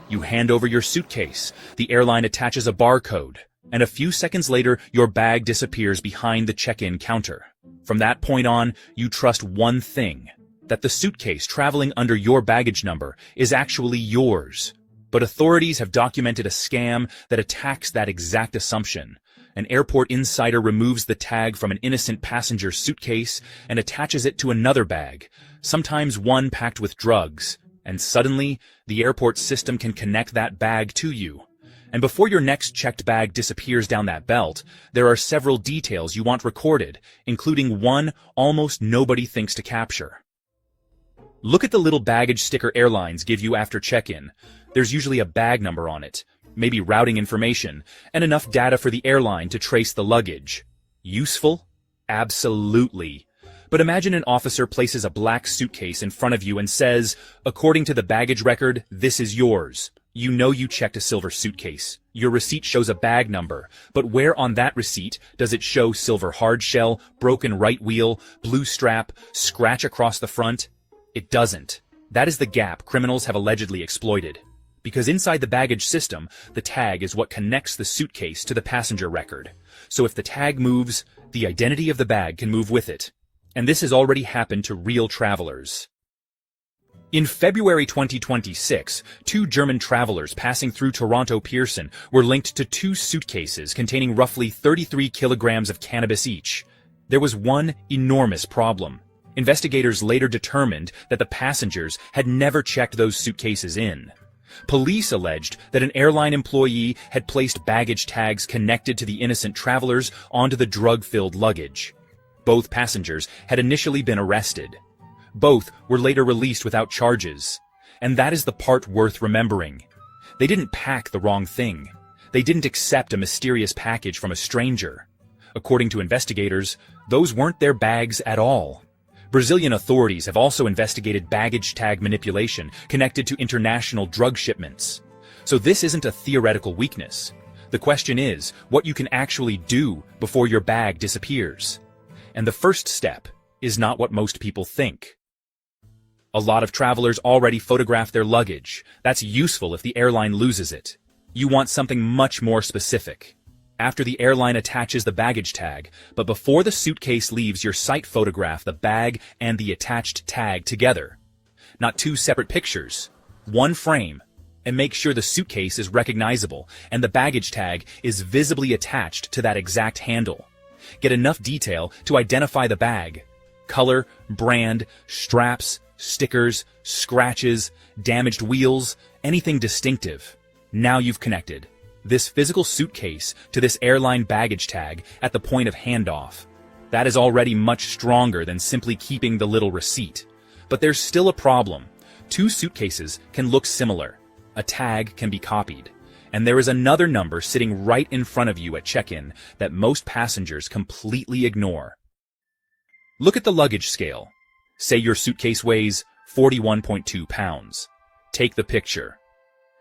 You hand over your suitcase, the airline attaches a barcode, and a few seconds later your bag disappears behind the check-in counter. From that point on, you trust one thing, that the suitcase traveling under your baggage number is actually yours. But authorities have documented a scam that attacks that exact assumption. An airport insider removes the tag from an innocent passenger's suitcase and attaches it to another bag, sometimes one packed with drugs, and suddenly, the airport system can connect that bag to you. And before your next checked bag disappears down that belt, there are several details you want recorded, including one almost nobody thinks to capture. Look at the little baggage sticker airlines give you after check-in. There's usually a bag number on it, maybe routing information, and enough data for the airline to trace the luggage. Useful? Absolutely. But imagine an officer places a black suitcase in front of you and says, according to the baggage record, this is yours. You know you checked a silver suitcase. Your receipt shows a bag number, but where on that receipt does it show silver hardshell, broken right wheel, blue strap, scratch across the front? It doesn't. That is the gap criminals have allegedly exploited. Because inside the baggage system, the tag is what connects the suitcase to the passenger record. So if the tag moves, the identity of the bag can move with it. And this has already happened to real travelers. In February 2026, two German travelers passing through Toronto Pearson were linked to two suitcases containing roughly 33 kilograms of cannabis each. There was one enormous problem. Investigators later determined that the passengers had never checked those suitcases in. Police alleged that an airline employee had placed baggage tags connected to the innocent travelers onto the drug-filled luggage. Both passengers had initially been arrested. Both were later released without charges. And that is the part worth remembering. They didn't pack the wrong thing. They didn't accept a mysterious package from a stranger. According to investigators, those weren't their bags at all. Brazilian authorities have also investigated baggage tag manipulation connected to international drug shipments. So this isn't a theoretical weakness. The question is what you can actually do before your bag disappears. And the first step is not what most people think. A lot of travelers already photograph their luggage. That's useful if the airline loses it. You want something much more specific. After the airline attaches the baggage tag, but before the suitcase leaves your site, photograph the bag and the attached tag together. Not two separate pictures, one frame, and make sure the suitcase is recognizable and the baggage tag is visibly attached to that exact handle. Get enough detail to identify the bag. Color, brand, straps, stickers, scratches, damaged wheels, anything distinctive. Now you've connected this physical suitcase to this airline baggage tag at the point of handoff. That is already much stronger than simply keeping the little receipt. But there's still a problem. Two suitcases can look similar. A tag can be copied. And there is another number sitting right in front of you at check-in that most passengers completely ignore. Look at the luggage scale. Say your suitcase weighs 41.2 pounds. Take the picture.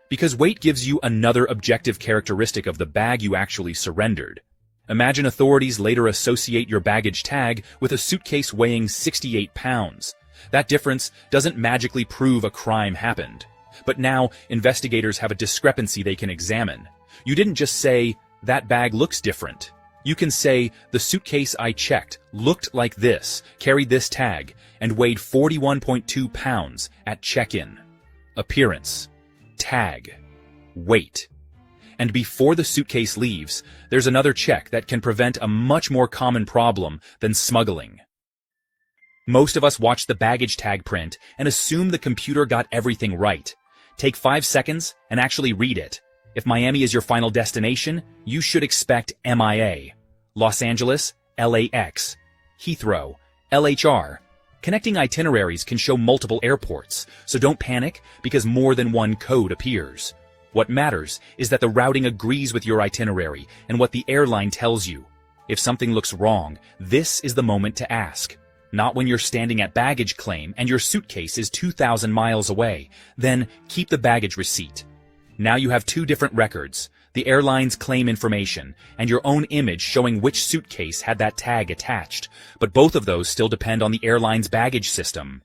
Because weight gives you another objective characteristic of the bag you actually surrendered. Imagine authorities later associate your baggage tag with a suitcase weighing 68 pounds. That difference doesn't magically prove a crime happened. But now, investigators have a discrepancy they can examine. You didn't just say, that bag looks different. You can say, the suitcase I checked looked like this, carried this tag, and weighed 41.2 pounds at check-in. Appearance. Tag. Weight. And before the suitcase leaves, there's another check that can prevent a much more common problem than smuggling. Most of us watch the baggage tag print and assume the computer got everything right. Take 5 seconds and actually read it. If Miami is your final destination, you should expect MIA. Los Angeles, LAX. Heathrow, LHR. Connecting itineraries can show multiple airports, so don't panic because more than one code appears. What matters is that the routing agrees with your itinerary and what the airline tells you. If something looks wrong, this is the moment to ask. Not when you're standing at baggage claim and your suitcase is 2,000 miles away. Then keep the baggage receipt. Now you have two different records, the airline's claim information and your own image showing which suitcase had that tag attached. But both of those still depend on the airline's baggage system.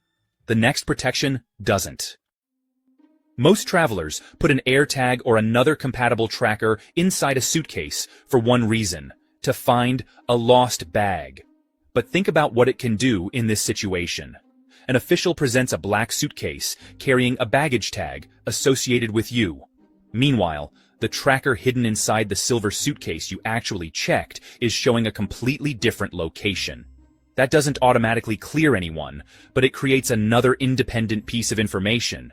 The next protection doesn't. Most travelers put an AirTag or another compatible tracker inside a suitcase for one reason: to find a lost bag. But think about what it can do in this situation. An official presents a black suitcase carrying a baggage tag associated with you. Meanwhile, the tracker hidden inside the silver suitcase you actually checked is showing a completely different location. That doesn't automatically clear anyone, but it creates another independent piece of information.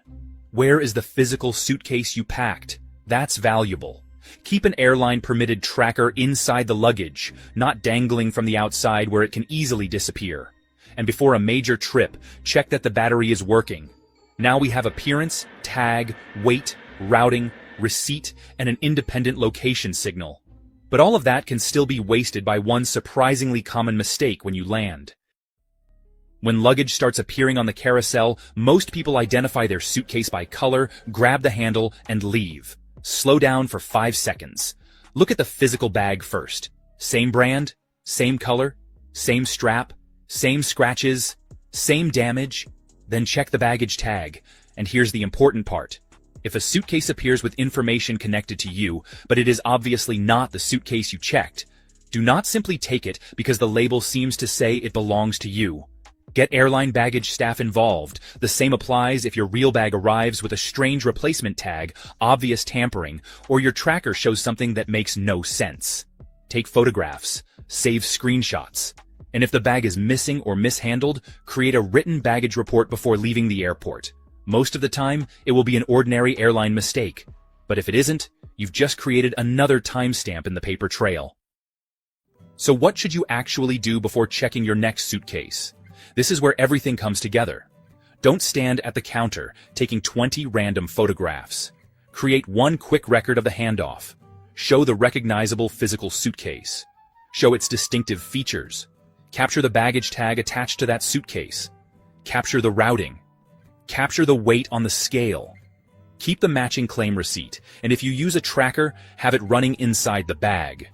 Where is the physical suitcase you packed? That's valuable. Keep an airline-permitted tracker inside the luggage, not dangling from the outside where it can easily disappear. And before a major trip, check that the battery is working. Now we have appearance, tag, weight, routing, receipt, and an independent location signal. But all of that can still be wasted by one surprisingly common mistake when you land. When luggage starts appearing on the carousel, most people identify their suitcase by color, grab the handle, and leave. Slow down for 5 seconds. Look at the physical bag first. Same brand, same color, same strap, same scratches, same damage. Then check the baggage tag. And here's the important part. If a suitcase appears with information connected to you, but it is obviously not the suitcase you checked, do not simply take it because the label seems to say it belongs to you. Get airline baggage staff involved. The same applies if your real bag arrives with a strange replacement tag, obvious tampering, or your tracker shows something that makes no sense. Take photographs, save screenshots, and if the bag is missing or mishandled, create a written baggage report before leaving the airport. Most of the time, it will be an ordinary airline mistake. But if it isn't, you've just created another timestamp in the paper trail. So what should you actually do before checking your next suitcase? This is where everything comes together. Don't stand at the counter taking 20 random photographs. Create one quick record of the handoff. Show the recognizable physical suitcase. Show its distinctive features. Capture the baggage tag attached to that suitcase. Capture the routing. Capture the weight on the scale. Keep the matching claim receipt, and if you use a tracker, have it running inside the bag.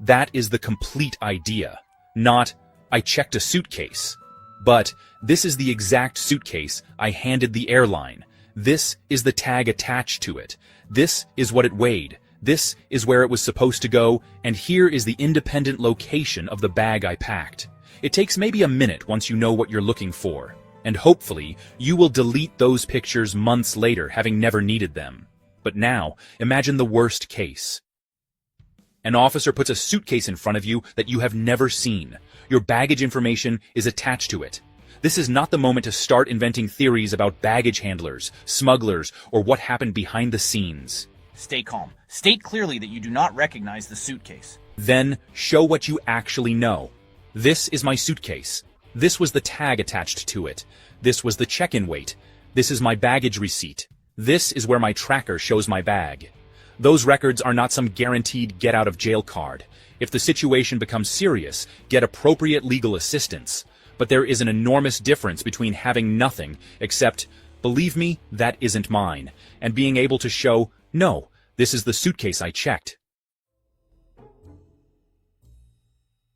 That is the complete idea. Not, I checked a suitcase. But, this is the exact suitcase I handed the airline. This is the tag attached to it. This is what it weighed. This is where it was supposed to go, and here is the independent location of the bag I packed. It takes maybe a minute once you know what you're looking for, and hopefully you will delete those pictures months later having never needed them. But now, imagine the worst case. An officer puts a suitcase in front of you that you have never seen. Your baggage information is attached to it. This is not the moment to start inventing theories about baggage handlers, smugglers, or what happened behind the scenes. Stay calm. State clearly that you do not recognize the suitcase. Then, show what you actually know. This is my suitcase. This was the tag attached to it. This was the check-in weight. This is my baggage receipt. This is where my tracker shows my bag. Those records are not some guaranteed get-out-of-jail card. If the situation becomes serious, get appropriate legal assistance. But there is an enormous difference between having nothing except, believe me, that isn't mine, and being able to show, no, this is the suitcase I checked.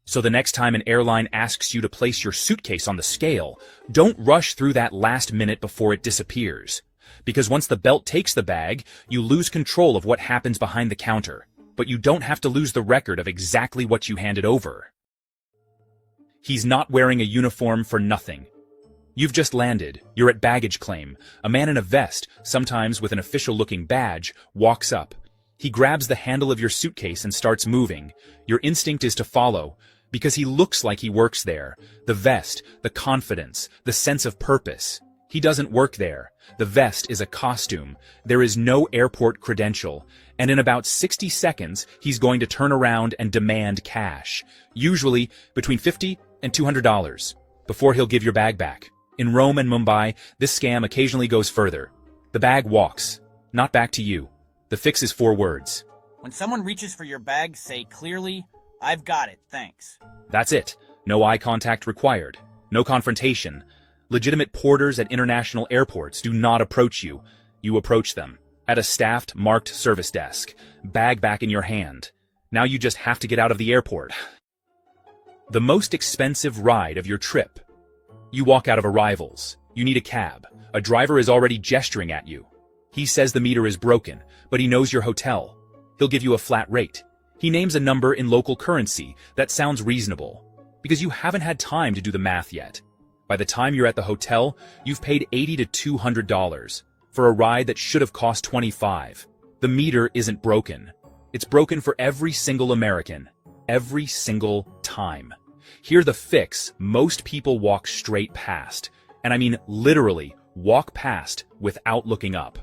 So the next time an airline asks you to place your suitcase on the scale, don't rush through that last minute before it disappears. Because once the belt takes the bag, you lose control of what happens behind the counter. But you don't have to lose the record of exactly what you handed over. He's not wearing a uniform for nothing. You've just landed. You're at baggage claim. A man in a vest, sometimes with an official-looking badge, walks up. He grabs the handle of your suitcase and starts moving. Your instinct is to follow, because he looks like he works there. The vest, the confidence, the sense of purpose. He doesn't work there. The vest is a costume. There is no airport credential. And in about 60 seconds, he's going to turn around and demand cash. Usually between $50 and $200. Before he'll give your bag back. In Rome and Mumbai, this scam occasionally goes further. The bag walks, not back to you. The fix is 4 words. When someone reaches for your bag, say clearly, "I've got it, thanks." That's it. No eye contact required. No confrontation. Legitimate porters at international airports do not approach you. You approach them. At a staffed, marked service desk. Bag back in your hand. Now you just have to get out of the airport. The most expensive ride of your trip. You walk out of arrivals. You need a cab. A driver is already gesturing at you. He says the meter is broken, but he knows your hotel. He'll give you a flat rate. He names a number in local currency that sounds reasonable, because you haven't had time to do the math yet. By the time you're at the hotel, you've paid $80 to $200 for a ride that should have cost $25. The meter isn't broken. It's broken for every single American, every single time. Here the fix, most people walk straight past, and I mean literally walk past without looking up.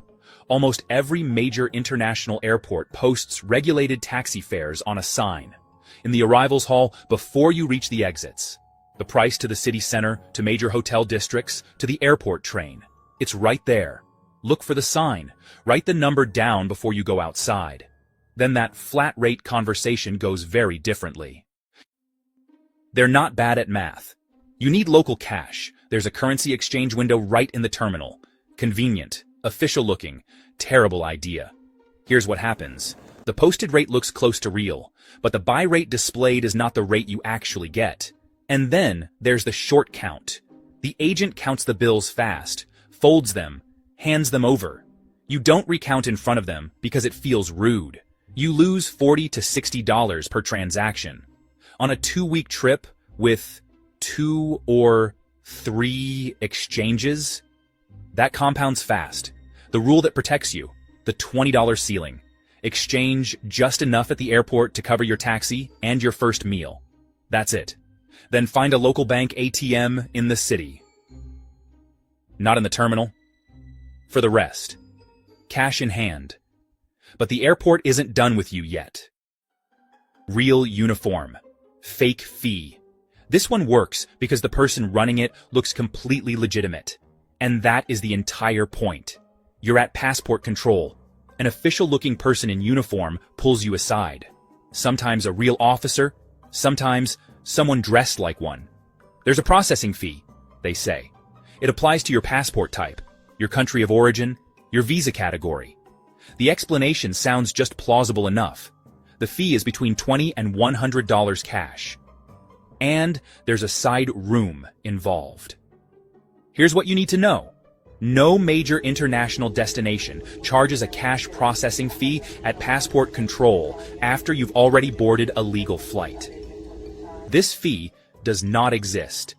Almost every major international airport posts regulated taxi fares on a sign. In the arrivals hall, before you reach the exits. The price to the city center, to major hotel districts, to the airport train. It's right there. Look for the sign. Write the number down before you go outside. Then that flat rate conversation goes very differently. They're not bad at math. You need local cash. There's a currency exchange window right in the terminal. Convenient, official looking, terrible idea. Here's what happens. The posted rate looks close to real, but the buy rate displayed is not the rate you actually get. And then there's the short count. The agent counts the bills fast, folds them, hands them over. You don't recount in front of them because it feels rude. You lose $40 to $60 per transaction. On a 2-week trip with 2 or 3 exchanges, that compounds fast. The rule that protects you, the $20 ceiling. Exchange just enough at the airport to cover your taxi and your first meal. That's it. Then find a local bank ATM in the city. Not in the terminal. For the rest, cash in hand. But the airport isn't done with you yet. Real uniform. Fake fee. This one works because the person running it looks completely legitimate. And that is the entire point. You're at passport control. An official-looking person in uniform pulls you aside. Sometimes a real officer, sometimes someone dressed like one. There's a processing fee, they say. It applies to your passport type, your country of origin, your visa category. The explanation sounds just plausible enough. The fee is between $20 and $100 cash. And there's a side room involved. Here's what you need to know. No major international destination charges a cash processing fee at passport control after you've already boarded a legal flight. This fee does not exist.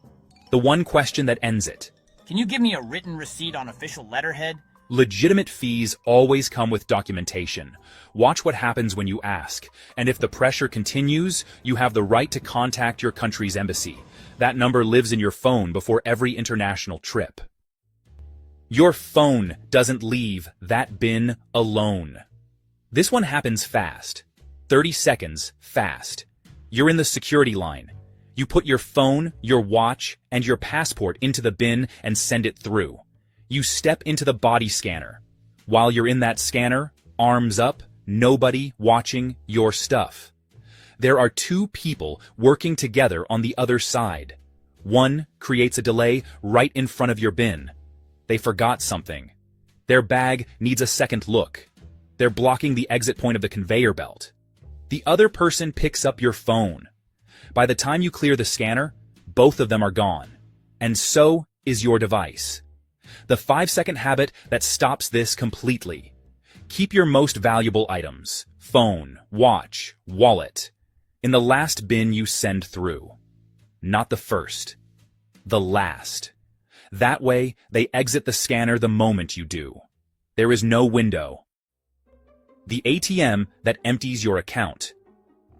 The one question that ends it. Can you give me a written receipt on official letterhead? Legitimate fees always come with documentation. Watch what happens when you ask. And if the pressure continues, you have the right to contact your country's embassy. That number lives in your phone before every international trip. Your phone doesn't leave that bin alone. This one happens fast. 30 seconds fast. You're in the security line. You put your phone, your watch, and your passport into the bin and send it through. You step into the body scanner. While you're in that scanner, arms up, nobody watching your stuff. There are 2 people working together on the other side. One creates a delay right in front of your bin. They forgot something. Their bag needs a second look. They're blocking the exit point of the conveyor belt. The other person picks up your phone. By the time you clear the scanner, both of them are gone. And so is your device. The 5-second habit that stops this completely. Keep your most valuable items, phone, watch, wallet, in the last bin you send through. Not the first. The last. That way, they exit the scanner the moment you do. There is no window. The ATM that empties your account.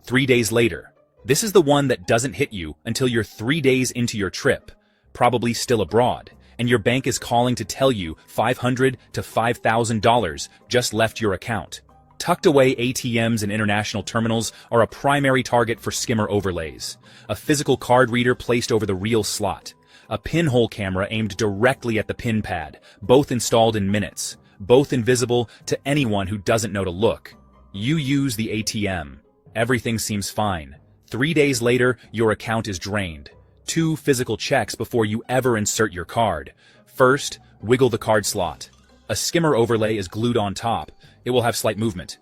3 days later. This is the one that doesn't hit you until you're 3 days into your trip, probably still abroad, and your bank is calling to tell you $500 to $5,000 just left your account. Tucked away ATMs in international terminals are a primary target for skimmer overlays. A physical card reader placed over the real slot. A pinhole camera aimed directly at the pin pad, both installed in minutes, both invisible to anyone who doesn't know to look. You use the ATM. Everything seems fine. 3 days later, your account is drained. 2 physical checks before you ever insert your card. First, wiggle the card slot. A skimmer overlay is glued on top. It will have slight movement.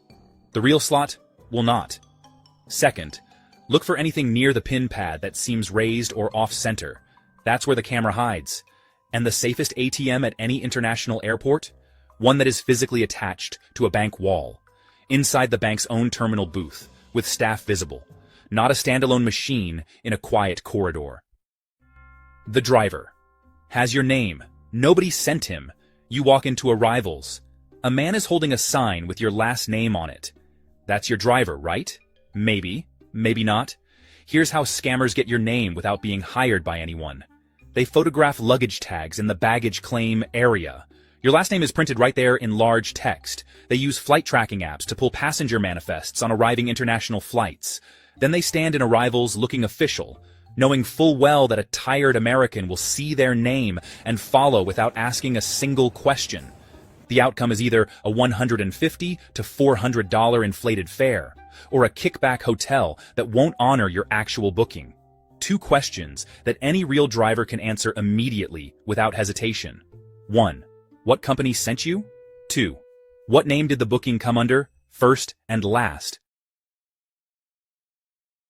The real slot will not. Second, look for anything near the pin pad that seems raised or off-center. That's where the camera hides. And the safest ATM at any international airport? one that is physically attached to a bank wall, inside the bank's own terminal booth, with staff visible, not a standalone machine in a quiet corridor. The driver has your name. Nobody sent him. You walk into Arrivals. A man is holding a sign with your last name on it. That's your driver, right? Maybe, maybe not. Here's how scammers get your name without being hired by anyone. They photograph luggage tags in the baggage claim area. Your last name is printed right there in large text. They use flight tracking apps to pull passenger manifests on arriving international flights. Then they stand in Arrivals looking official, knowing full well that a tired American will see their name and follow without asking a single question. The outcome is either a $150 to $400 inflated fare, or a kickback hotel that won't honor your actual booking. 2 questions that any real driver can answer immediately without hesitation. 1. What company sent you? 2. What name did the booking come under, first and last?